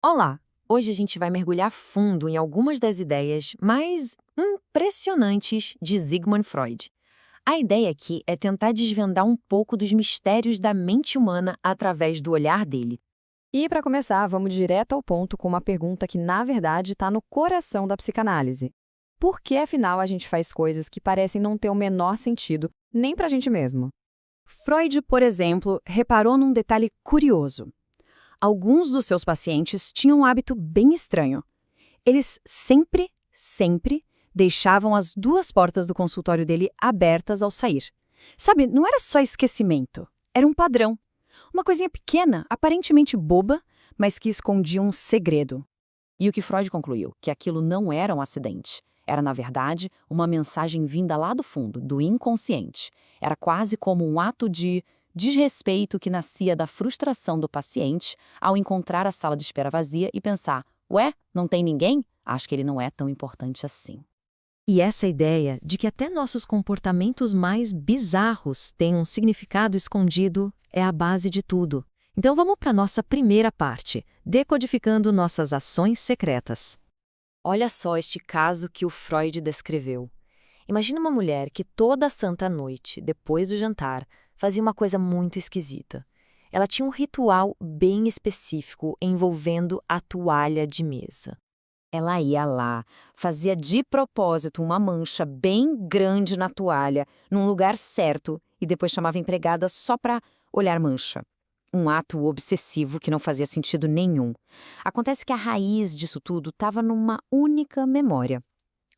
Olá! Hoje a gente vai mergulhar fundo em algumas das ideias mais impressionantes de Sigmund Freud. A ideia aqui é tentar desvendar um pouco dos mistérios da mente humana através do olhar dele. E para começar, vamos direto ao ponto com uma pergunta que, na verdade, está no coração da psicanálise. Por que, afinal, a gente faz coisas que parecem não ter o menor sentido, nem para a gente mesmo? Freud, por exemplo, reparou num detalhe curioso. Alguns dos seus pacientes tinham um hábito bem estranho. Eles sempre deixavam as duas portas do consultório dele abertas ao sair. Sabe, não era só esquecimento, era um padrão. Uma coisinha pequena, aparentemente boba, mas que escondia um segredo. E o que Freud concluiu? Que aquilo não era um acidente. Era, na verdade, uma mensagem vinda lá do fundo, do inconsciente. Era quase como um ato de desrespeito que nascia da frustração do paciente ao encontrar a sala de espera vazia e pensar: ué, não tem ninguém? Acho que ele não é tão importante assim. E essa ideia de que até nossos comportamentos mais bizarros têm um significado escondido é a base de tudo. Então vamos para a nossa primeira parte, decodificando nossas ações secretas. Olha só este caso que o Freud descreveu. Imagina uma mulher que toda santa noite, depois do jantar, fazia uma coisa muito esquisita. Ela tinha um ritual bem específico envolvendo a toalha de mesa. Ela ia lá, fazia de propósito uma mancha bem grande na toalha, num lugar certo, e depois chamava a empregada só para olhar mancha. Um ato obsessivo que não fazia sentido nenhum. Acontece que a raiz disso tudo estava numa única memória.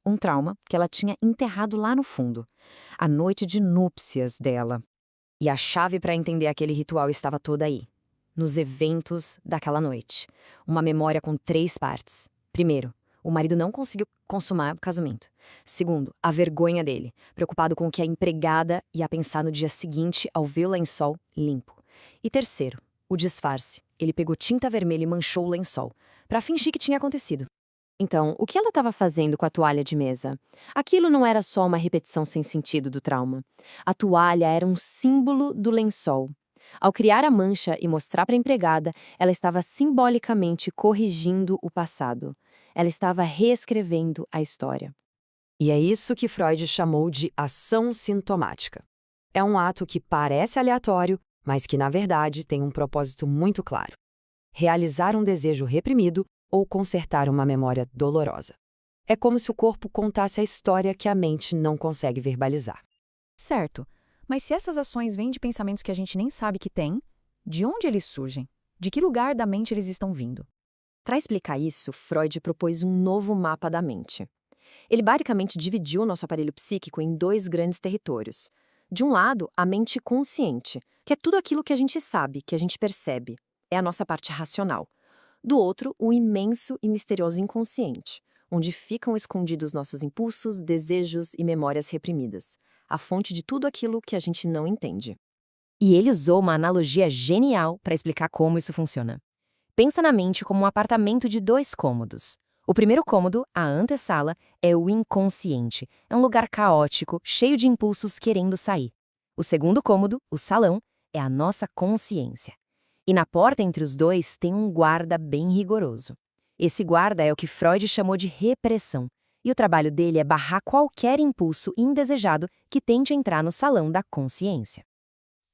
Um trauma que ela tinha enterrado lá no fundo. A noite de núpcias dela. E a chave para entender aquele ritual estava toda aí. Nos eventos daquela noite. Uma memória com 3 partes. Primeiro, o marido não conseguiu consumar o casamento. Segundo, a vergonha dele, preocupado com o que a empregada ia pensar no dia seguinte ao ver o lençol limpo. E terceiro, o disfarce. Ele pegou tinta vermelha e manchou o lençol, para fingir que tinha acontecido. Então, o que ela estava fazendo com a toalha de mesa? Aquilo não era só uma repetição sem sentido do trauma. A toalha era um símbolo do lençol. Ao criar a mancha e mostrar para a empregada, ela estava simbolicamente corrigindo o passado. Ela estava reescrevendo a história. E é isso que Freud chamou de ação sintomática. É um ato que parece aleatório, mas que, na verdade, tem um propósito muito claro: realizar um desejo reprimido ou consertar uma memória dolorosa. É como se o corpo contasse a história que a mente não consegue verbalizar. Certo, mas se essas ações vêm de pensamentos que a gente nem sabe que tem, de onde eles surgem? De que lugar da mente eles estão vindo? Para explicar isso, Freud propôs um novo mapa da mente. Ele basicamente dividiu o nosso aparelho psíquico em 2 grandes territórios. De um lado, a mente consciente, que é tudo aquilo que a gente sabe, que a gente percebe. É a nossa parte racional. Do outro, o imenso e misterioso inconsciente, onde ficam escondidos nossos impulsos, desejos e memórias reprimidas, a fonte de tudo aquilo que a gente não entende. E ele usou uma analogia genial para explicar como isso funciona. Pensa na mente como um apartamento de 2 cômodos. O primeiro cômodo, a antessala, é o inconsciente. É um lugar caótico, cheio de impulsos querendo sair. O segundo cômodo, o salão, é a nossa consciência. E na porta entre os dois tem um guarda bem rigoroso. Esse guarda é o que Freud chamou de repressão. E o trabalho dele é barrar qualquer impulso indesejado que tente entrar no salão da consciência.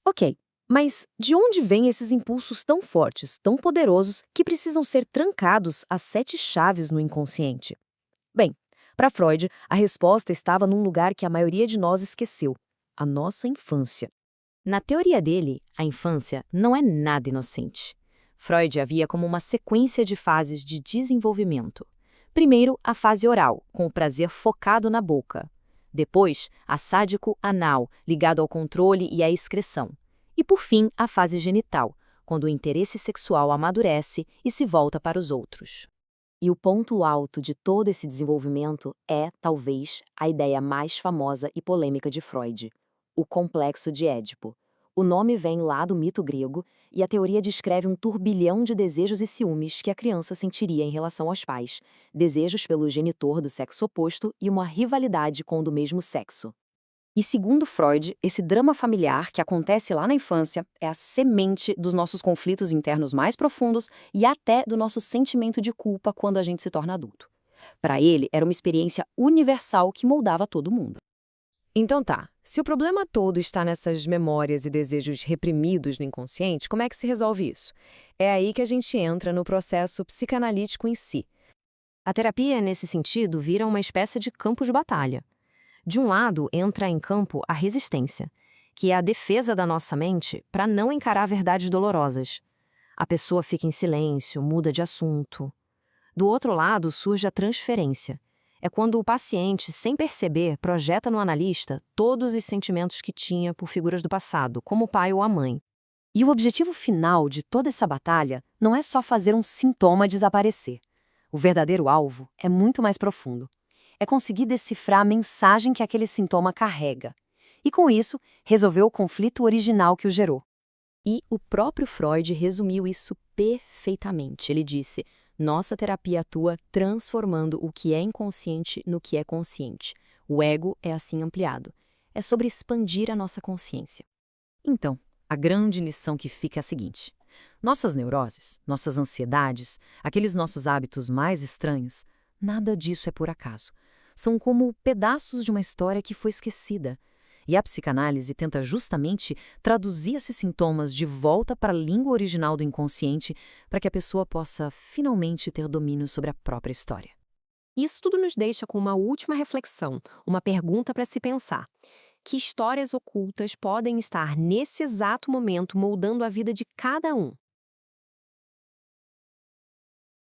Ok, mas de onde vêm esses impulsos tão fortes, tão poderosos, que precisam ser trancados às 7 chaves no inconsciente? Bem, para Freud, a resposta estava num lugar que a maioria de nós esqueceu: a nossa infância. Na teoria dele, a infância não é nada inocente. Freud a via como uma sequência de fases de desenvolvimento. Primeiro, a fase oral, com o prazer focado na boca. Depois, a sádico-anal, ligado ao controle e à excreção. E, por fim, a fase genital, quando o interesse sexual amadurece e se volta para os outros. E o ponto alto de todo esse desenvolvimento é, talvez, a ideia mais famosa e polêmica de Freud: o complexo de Édipo. O nome vem lá do mito grego e a teoria descreve um turbilhão de desejos e ciúmes que a criança sentiria em relação aos pais, desejos pelo genitor do sexo oposto e uma rivalidade com o do mesmo sexo. E segundo Freud, esse drama familiar que acontece lá na infância é a semente dos nossos conflitos internos mais profundos e até do nosso sentimento de culpa quando a gente se torna adulto. Para ele, era uma experiência universal que moldava todo mundo. Então tá, se o problema todo está nessas memórias e desejos reprimidos no inconsciente, como é que se resolve isso? É aí que a gente entra no processo psicanalítico em si. A terapia, nesse sentido, vira uma espécie de campo de batalha. De um lado, entra em campo a resistência, que é a defesa da nossa mente para não encarar verdades dolorosas. A pessoa fica em silêncio, muda de assunto. Do outro lado, surge a transferência. É quando o paciente, sem perceber, projeta no analista todos os sentimentos que tinha por figuras do passado, como o pai ou a mãe. E o objetivo final de toda essa batalha não é só fazer um sintoma desaparecer. O verdadeiro alvo é muito mais profundo. É conseguir decifrar a mensagem que aquele sintoma carrega. E, com isso, resolver o conflito original que o gerou. E o próprio Freud resumiu isso perfeitamente. Ele disse: nossa terapia atua transformando o que é inconsciente no que é consciente. O ego é assim ampliado. É sobre expandir a nossa consciência. Então, a grande lição que fica é a seguinte: nossas neuroses, nossas ansiedades, aqueles nossos hábitos mais estranhos, nada disso é por acaso. São como pedaços de uma história que foi esquecida. E a psicanálise tenta justamente traduzir esses sintomas de volta para a língua original do inconsciente para que a pessoa possa finalmente ter domínio sobre a própria história. Isso tudo nos deixa com uma última reflexão, uma pergunta para se pensar. Que histórias ocultas podem estar nesse exato momento moldando a vida de cada um?